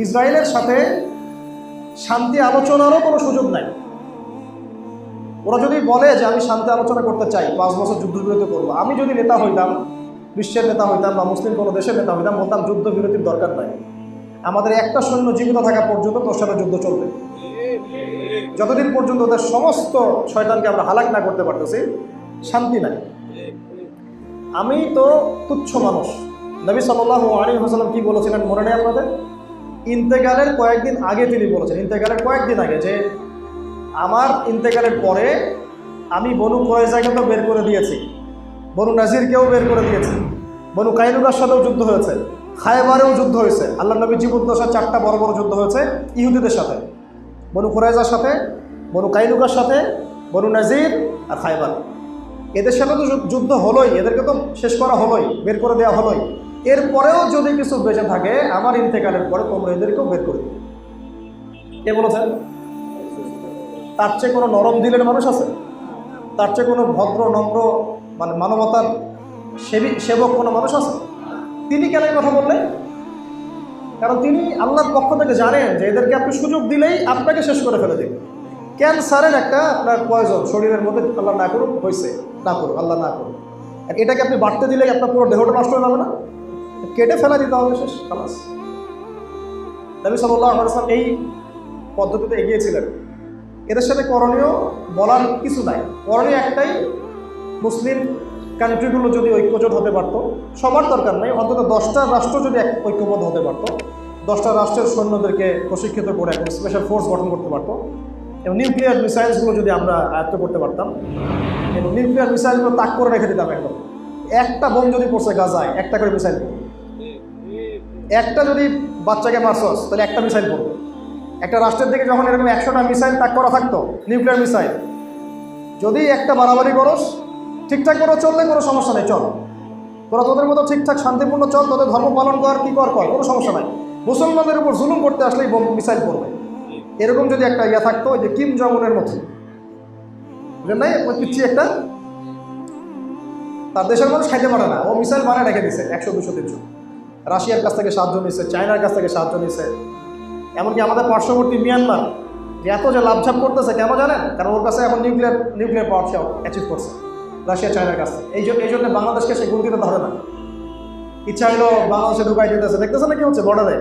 ইসরায়েলের সাথে শান্তি আলোচনারও কোনো সুযোগ নাই। ওরা যদি বলে যে আমি শান্তি আলোচনা করতে চাই, 5 বছর যুদ্ধবিরতি করবো, আমি যদি নেতা হইতাম, বিশ্বের নেতা হইতাম বা মুসলিম কোনো দেশের নেতা হইতাম, বলতাম যুদ্ধবিরতির দরকার নাই, আমাদের একটা সৈন্য জীবিত থাকা পর্যন্ত তোর সাথে যুদ্ধ চলবে। যতদিন পর্যন্ত ওদের সমস্ত শয়তানকে আমরা হালাক না করতে পারতেছি, শান্তি নাই। আমি তো তুচ্ছ মানুষ। নবী সাল্লাল্লাহু আলাইহি ওয়াসাল্লাম কি বলেছিলেন মনে নেই আপনাদের? ইন্তেকালের কয়েকদিন আগে তিনি বলেছেন, ইন্তেকালের কয়েকদিন আগে, যে আমার ইন্তেকালের পরে আমি বনু কুরাইজাকে তো বের করে দিয়েছি, বনু নাজিরকেও বের করে দিয়েছি, বনু কাইনুকার সাথেও যুদ্ধ হয়েছে, খায়বারেও যুদ্ধ হয়েছে। আল্লাহ নবী জীবদ্দশায় 4টা বড় বড় যুদ্ধ হয়েছে ইহুদিদের সাথে, বনু কুরাইজার সাথে, বনু কাইনুকার সাথে, বনু নাজির আর খায়বার। এদের সাথে তো যুদ্ধ হলোই, এদেরকে তো শেষ করা হলোই, বের করে দেওয়া হলোই। এরপরেও যদি কিছু বেঁচে থাকে আমার ইন্তেকালের পরে তোমরা এদেরকেও বের করে দিবে। কে বলেছেন? তার চেয়ে কোনো নরম দিলের মানুষ আছে? তার চেয়ে কোনো ভদ্র নম্র মানে মানবতার সেবক কোনো মানুষ আছে? তিনি কেন এই কথা বললেন? কারণ তিনি আল্লাহর পক্ষ থেকে জানেন যে এদেরকে আপনি সুযোগ দিলেই আপনাকে শেষ করে ফেলে দেবে। ক্যান্সারের একটা আপনার পয়জন শরীরের মধ্যে, আল্লাহ না করুক হয়েছে, না করুক, আল্লাহ না করুক, এটাকে আপনি বাড়তে দিলে আপনার পুরো দেহটা নষ্ট হয়ে যাবে না? কেটে ফেলা দিতে হবে, শেষ, খালাস। নবী সাল্লাল্লাহু আলাইহি ওয়াসাল্লাম এই পদ্ধতিতে এগিয়েছিলেন। এদের সাথে করণীয় বলার কিছু নাই, করণীয় একটাই, মুসলিম কান্ট্রিগুলো যদি ঐক্যজোট হতে পারত, সবার দরকার নাই, অন্তত 10টা রাষ্ট্র যদি ঐক্যবদ্ধ হতে পারত, 10টা রাষ্ট্রের সৈন্যদেরকে প্রশিক্ষিত করে একটা স্পেশাল ফোর্স গঠন করতে পারতো, এবং নিউক্লিয়ার মিসাইলসগুলো যদি আমরা আয়ত্ত করতে পারতাম, এবং নিউক্লিয়ার মিসাইলগুলো তাক করে রেখে দিতাম, একদম একটা বোম যদি পড়ছে গাজায়, একটা করে মিসাইল পড়বে। একটা যদি বাচ্চাকে মারছস তাহলে একটা মিসাইল পড়বে। একটা রাষ্ট্রের দিকে যখন এরকম 100টা মিসাইল তাক করা থাকতো, নিউক্লিয়ার মিসাইল, যদি একটা বাড়াবাড়ি করস, ঠিকঠাক করে চললে কোনো সমস্যা নেই, চল তোরা তোদের মতো ঠিকঠাক শান্তিপূর্ণ চল, তোদের ধর্ম পালন কর, কী কর, কোনো সমস্যা নাই। মুসলমানদের উপর জুলুম করতে আসলেই মিসাইল পড়বে। এরকম যদি একটা ইয়ে থাকতো, ওই যে কিম জং উনের মতো, বুঝলেন নাই, ওই পিছিয়ে একটা, তার দেশের মানুষ খাইতে পারে না, ও মিসাইল বানায় রেখে দিছে 100, 200, 300। রাশিয়ার কাছ থেকে সাহায্য নিচ্ছে, চায়নার কাছ থেকে সাহায্য নিচ্ছে, এমনকি আমাদের পার্শ্ববর্তী মিয়ানমার যে এত যে লাভঝাপ করতেছে, কেন জানেন? কারণ ওর কাছে এখন নিউক্লিয়ার পাওয়ার সে অ্যাচিভ করছে, রাশিয়া চায়নার কাছে। এই জন্য বাংলাদেশকে সে গুণ দিতে ধরে না, ইচ্ছা হলো বাংলাদেশে ঢুকাই দিতেছে, দেখতেছে না কি হচ্ছে বর্ডারে।